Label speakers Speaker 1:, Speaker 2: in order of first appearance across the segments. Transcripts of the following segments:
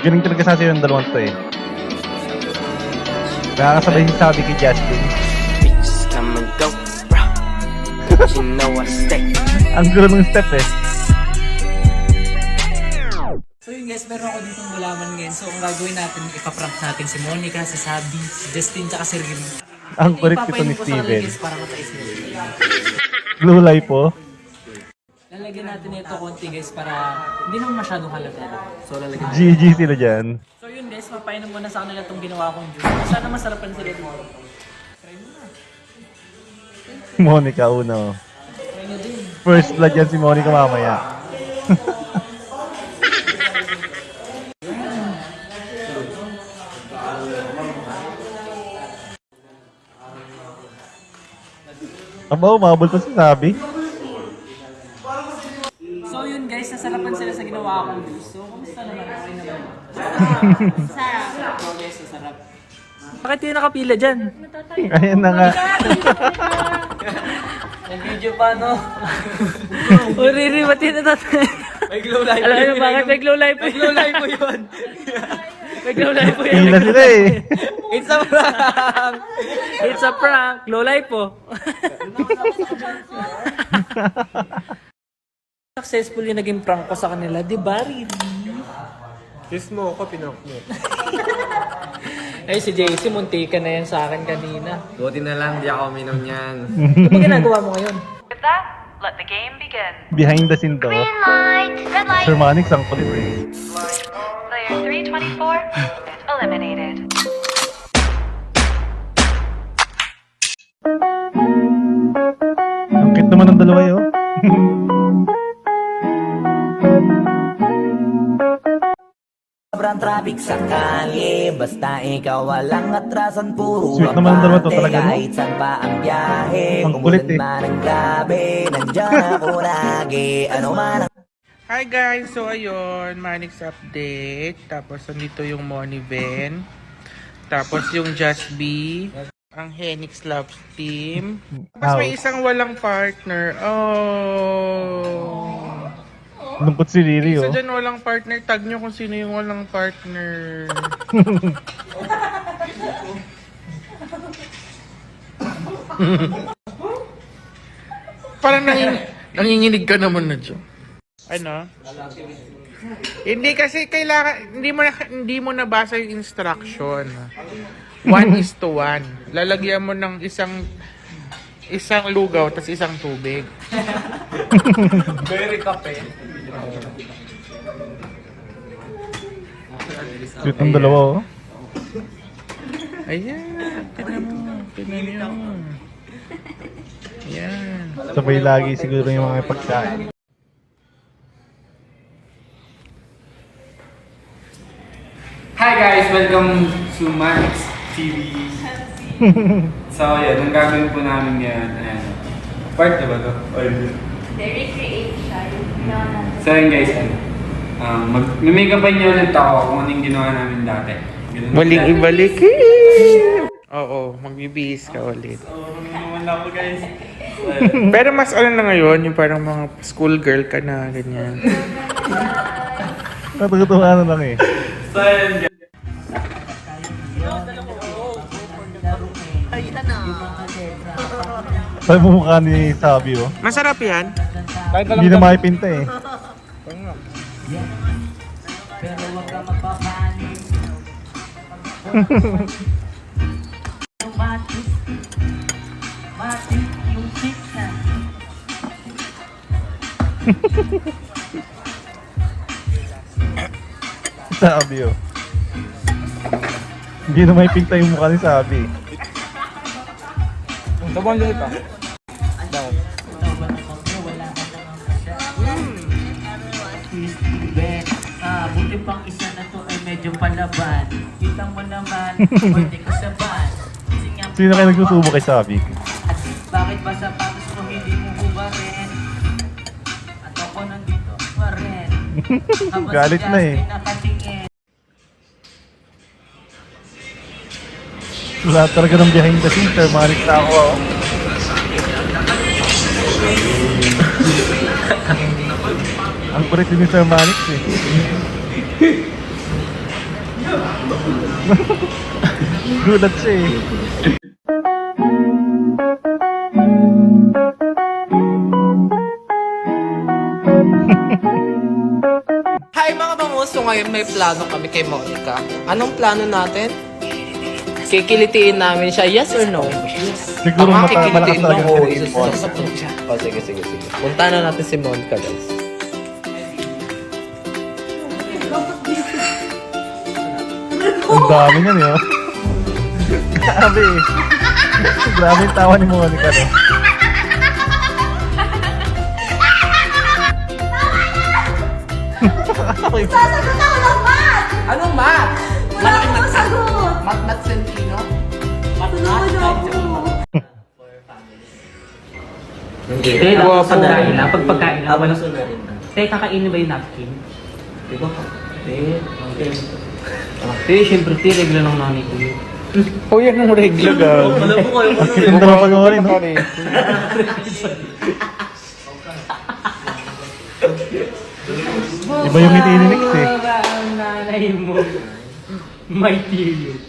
Speaker 1: Galing talaga sa yung dalawang to eh. Nakakasabay si Sabi kay Justin.
Speaker 2: Bitches come and go, bro. You know I stay.
Speaker 1: Ang gulo ng step eh.
Speaker 3: So yun guys, meron ako ditong gulaman ngayon. So ang gagawin natin, ipaprank natin si Monica, si Sabi, si Justin, tsaka si Rim.
Speaker 1: Ang kulit ito ni
Speaker 3: Ipapainin ko sa kanila,
Speaker 1: Steven.
Speaker 3: guys, para matais nila.
Speaker 1: Blue light po.
Speaker 3: Lalagyan natin ito konti guys para hindi naman masyadong halata. So lalagyan natin.
Speaker 1: GG sila dyan.
Speaker 3: So yun guys, mapainom muna sa kanila itong ginawa kong juice. Sana masarapan sila tomorrow. Try mo na.
Speaker 1: Monica uno.
Speaker 3: Try nyo din.
Speaker 1: First blood yan si Monica mamaya. Aba, umabol pa si Sabi.
Speaker 3: So yun guys, nasarapan sila sa ginawa kong juice. So kumusta naman? Okay naman. Sarap. So guys, nasarap. Bakit yung nakapila dyan?
Speaker 1: Ayan na nga.
Speaker 3: Nag-video pa, no? Uriri, ba't yun natatay? May glow light. Alam mo bakit may glow light po? May glow light po yun. May glow light po yun.
Speaker 1: Hila sila eh.
Speaker 3: It's a prank! It's a prank! Glow light po. Successfully naging prank ko sa kanila, di ba, Riri?
Speaker 4: Kiss mo ako, pinok mo.
Speaker 3: Ay, si JC, muntika na yan sa akin kanina.
Speaker 4: Buti na lang, di ako minom niyan.
Speaker 3: Ano ba ginagawa mo ngayon?
Speaker 5: With that, let the game begin.
Speaker 1: Behind the scene to.
Speaker 5: Green light, red light.
Speaker 1: Sir Manix ang kulit eh.
Speaker 5: Player 324 eliminated.
Speaker 1: Ang cute naman ng dalawa yun.
Speaker 6: Sobrang traffic sa kalye, basta ikaw walang atrasan, puro
Speaker 1: Sweet naman ang dalawa to,
Speaker 6: abante,
Speaker 1: talaga, no?
Speaker 6: kahit saan pa ang biyahe,
Speaker 1: Ang kulit,
Speaker 6: umulan man ang gabi, nandyan ako lagi, ano man ang
Speaker 7: Hi guys! So ayun, Manix update. Tapos nandito yung Moniven. Tapos yung Just Be. Ang Henix Love Team. Tapos may isang walang partner. Oh!
Speaker 1: Lungkot si Riri
Speaker 7: Isa
Speaker 1: oh.
Speaker 7: dyan walang partner. Tag nyo kung sino yung walang partner. Parang nanginginig ka naman na dyan. Ano? Hindi kasi kailangan hindi mo nabasa yung instruction. 1:1. Lalagyan mo ng isang lugaw tapos isang tubig.
Speaker 3: Very kape.
Speaker 1: Sweet ng dalawa oh.
Speaker 7: Ayan, tignan nyo. Ayan.
Speaker 1: Sabay lagi siguro yung mga pagkain.
Speaker 4: Hi guys! Welcome to Manix TV. So yan, ang gagawin po namin ngayon, ayan. Part na ba ito?
Speaker 5: Recreate siya.
Speaker 4: So yun guys, mag-makeupan niyo ulit ako kung anong ginawa namin dati. Ganun
Speaker 7: Balik
Speaker 4: dati.
Speaker 7: ibalik. Oo, magbibihis ka ulit.
Speaker 4: Naman ako guys.
Speaker 7: Pero mas ano na ngayon, yung parang mga schoolgirl ka na, ganyan.
Speaker 1: Natutuwa na lang eh.
Speaker 4: So yun guys.
Speaker 1: Sabi mo mukha ni Sabi oh.
Speaker 7: Masarap yan.
Speaker 1: Hindi na makipinta eh.
Speaker 3: Pero huwag ka magpapanik. Mati yung pizza.
Speaker 1: Sabi oh. Hindi na makipinta yung mukha ni Sabi.
Speaker 4: Sabon dito pa.
Speaker 3: Buti pang isa na to ay medyo palaban. Kita mo naman, pwede ko sa van.
Speaker 1: Sino kayo nagsusubo kay Sabi?
Speaker 3: At bakit ba sapatos mo hindi mo hubarin? At ako nandito pa rin. Habang
Speaker 1: Galit
Speaker 3: si
Speaker 1: na eh.
Speaker 3: Justin nakatingin.
Speaker 1: Wala talaga ng behind the scenes, Sir Manix na ako oh. Ang kulit din ni Sir Manix eh. Gulat siya eh.
Speaker 8: Hi mga bangus! So ngayon may plano kami kay Monica. Anong plano natin? Kikilitiin namin siya, yes or no?
Speaker 1: Siguro
Speaker 8: Tama,
Speaker 1: malakas
Speaker 8: kikilitiin
Speaker 1: talaga
Speaker 8: mo. Oo,
Speaker 1: yung
Speaker 8: isasasagot siya. O, sige. Punta na natin si Monica, guys.
Speaker 1: Ang dami niyan eh. Oh. Grabe eh. Grabe yung tawa ni Monica. No?
Speaker 9: Sasagot ako ng math!
Speaker 8: Anong math?
Speaker 9: Wala akong sagot!
Speaker 8: Math Centino?
Speaker 9: Tulungan ako!
Speaker 3: Hindi, pagkain lang. Pag pagkain lang, walang sunod rin. Teka, kakainin ba yung napkin? Diba? Siyempre, regla ng nanay ko yun.
Speaker 7: O yan ang regla, gag.
Speaker 3: Alam mo kayo,
Speaker 1: Ganda na panoorin, no? Iba yung ngiti ni Nix eh.
Speaker 3: Ang nanay mo. May period.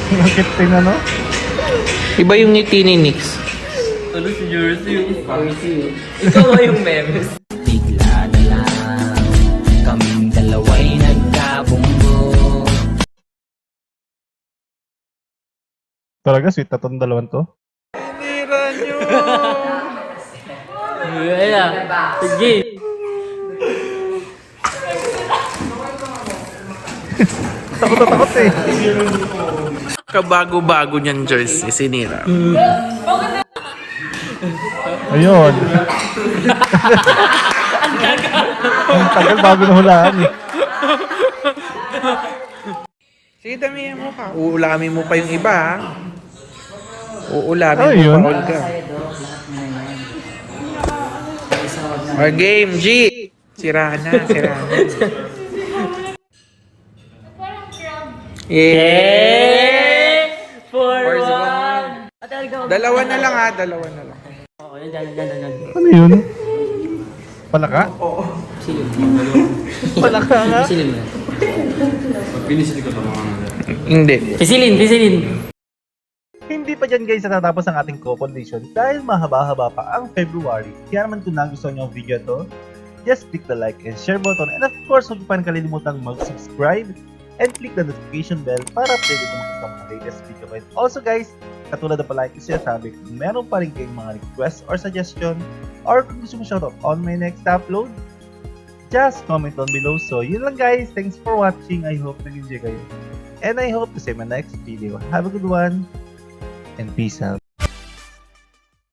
Speaker 1: Bakit no?
Speaker 7: Iba yung ngiti ni Nix.
Speaker 3: Tulo si Jersey yung spicy. Ikaw ba yung memes?
Speaker 6: Bigla na lang kaming dalawa'y nagkabunggo.
Speaker 1: Talaga, sweet na itong dalawan to.
Speaker 7: Tinira nyo!
Speaker 3: Ayan. Sige.
Speaker 1: Takot na takot eh.
Speaker 7: Kabago-bago niyan jersey, sinira.
Speaker 1: Ayun. Ang tagal bago na hulaan eh.
Speaker 7: Sige, damihan mo pa. Uulamin mo pa yung iba, ha? Uulamin
Speaker 1: Ano
Speaker 7: mo
Speaker 1: yun?
Speaker 7: pa, Olga. Or game, G! Sira na.
Speaker 3: Yeah! 4-1!
Speaker 7: Dalawa na lang, ha?
Speaker 3: Oo, yan.
Speaker 1: Ano yun? Palaka? Oo. Palaka nga?
Speaker 3: Pisilin mo.
Speaker 7: Hindi.
Speaker 3: Pisilin.
Speaker 1: Hindi pa dyan guys natatapos ang ating co-condition dahil mahaba-haba pa ang February. Kaya naman kung nagustuhan nyo ang video to, just click the like and share button, and of course huwag pa rin kalilimutang mag-subscribe and click the notification bell para updated mo sa mga latest video. And also guys, katulad na pala yung sinasabi, kung meron pa rin kayong mga request or suggestion, or kung gusto mo shoutout on my next upload, just comment down below. So yun lang guys, thanks for watching. I hope nag-enjoy kayo. And I hope to see you in my next video. Have a good one, and peace out.